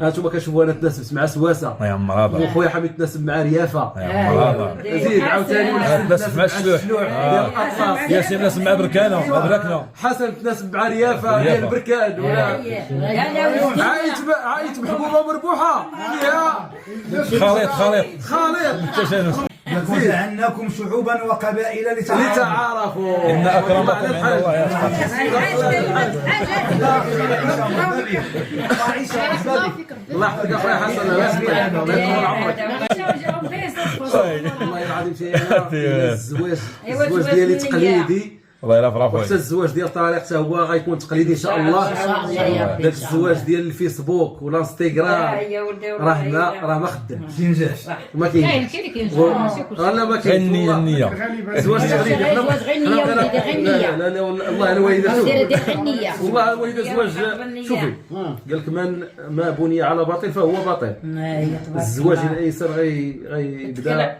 هانتوما كتشوفوا انا تناسبت مع سواسه يا مرحبا، وخويا حميد تناسب مع ريافه، يا مرحبا، زيد عاوتاني تناسب مع الشلوح ديال الاطراف، ياسين تناسب مع بركانه مع بركنه، حسن تناسب مع ريافه ديال بركان، ولا عايت محبوبه مربوحه فيها خليط التجانس. وجعلناكم شعوبا وقبائل لتعارفوا ان اكرمكم عند الله يتقاكم. الله يحفظك اخويا حسن، الله يسلمك، الله يطول عمرك. والله العظيم شي انا الزواج ديالي تقليدي، الله يلا فرح حتى الزواج ديال طارق حتى هو غيكون تقليدي ان شاء الله. داك الزواج ديال الفيسبوك والانستغرام راه ما خدامش ما كاينش، انا ما كاينش النية الزواج تقليدي. غير نية وليدي، غير نية. لا والله انا والده دير النية. والله الوالده زواج شوفي قال لك ما بني على باطل فهو باطل. الزواج الايسر غيبدا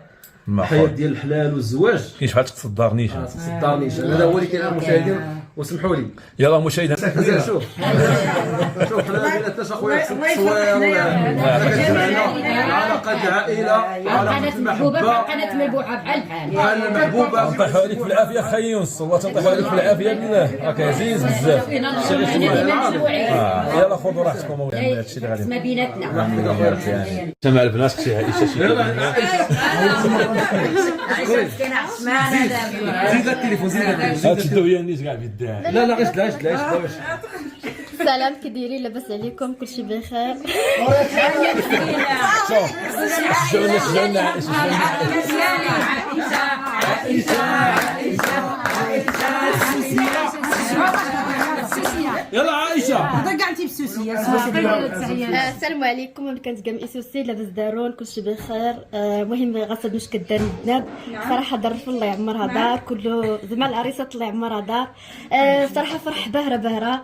الحياه ديال الحلال والزواج. كاين شحال تصدرنيش تصدرنيش، هذا هو اللي كاين المشاهدين. وسمحوا لي يلا مشاهدينا شوف حنا ما بيناتناش اخويا التصوير ولا كتجمعنا علاقه العائله، علاقه المحبه، قناة ملبوحة بحال بحال المحبوبه. نطيحوا عليك في العافيه اخي يونس، والله تنطيحوا عليك في العافيه بالله، راك عزيز بزاف. يلا خذوا راحتكم اولاد، هادشي اللي غادي ما بيناتنا. سمع البنات اختي عائشه زيد التليفون هاتشدوا هي النيس كاع بيدها. لا غير سلام كديرين؟ لاباس عليكم؟ كلشي بخير؟ شوف شجعونا عائشه يلا عائشه رجعتي بسوسيه. السلام عليكم، انا كنت كام اسوسي، لاباس دارون؟ كلشي بخير؟ المهم غسل واش كدار الذنب صراحه، ظرف الله يعمرها دار كله، زعما العريسات الله يعمرها دار. صراحه فرح باهره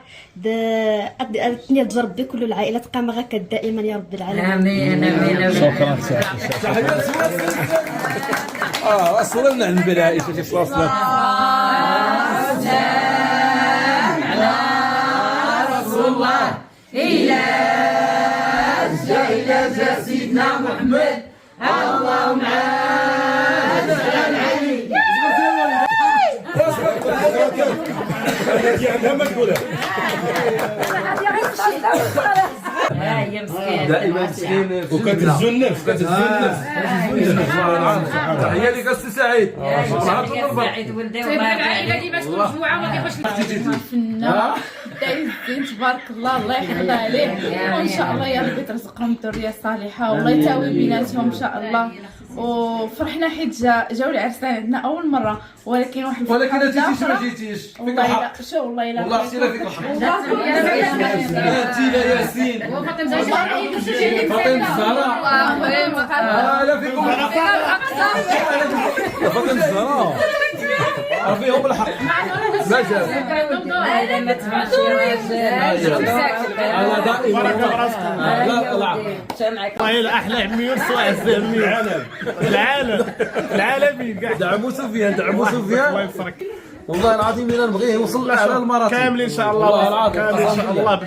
الدنيا تجرب بكل العائلات قامه غاكا دائما يا رب العالمين. امين. شكرا وصلنا عند عائشه شي صوصنا الله إلى سيدنا محمد اللهم دائما مسكين وكتهزو النفس هي اللي قصدي سعيد سعيد ولدي العائلة ديما تكون مجموعة وما كيبقاش الفنان دايز الزين تبارك الله، الله يحفظ عليه، وان شاء الله يا ربي ترزقهم الذريه الصالحه والله يتاوي بيناتهم ان شاء الله. وفرحنا حيت جاو العرسان عندنا اول مره، ولكن واحد ولكن ما جيتيش فيك والله الحق. شو والله الا والله اختي لا فيك الحق. والله انت لا ياسين وفاطمة فاطمه الزهراء لا فيكم الحق. فاطمه الزهراء فيهم الحق. ما جاز ما تبعش على دائما لا طلع والله احلى عمي يونس وعزه عمي العالمي كاع. دعموا سفيان الله يفرك والله العظيم الا نبغيه يوصل على المراتب كاملين ان شاء الله. والله العظيم كاملين ان شاء الله.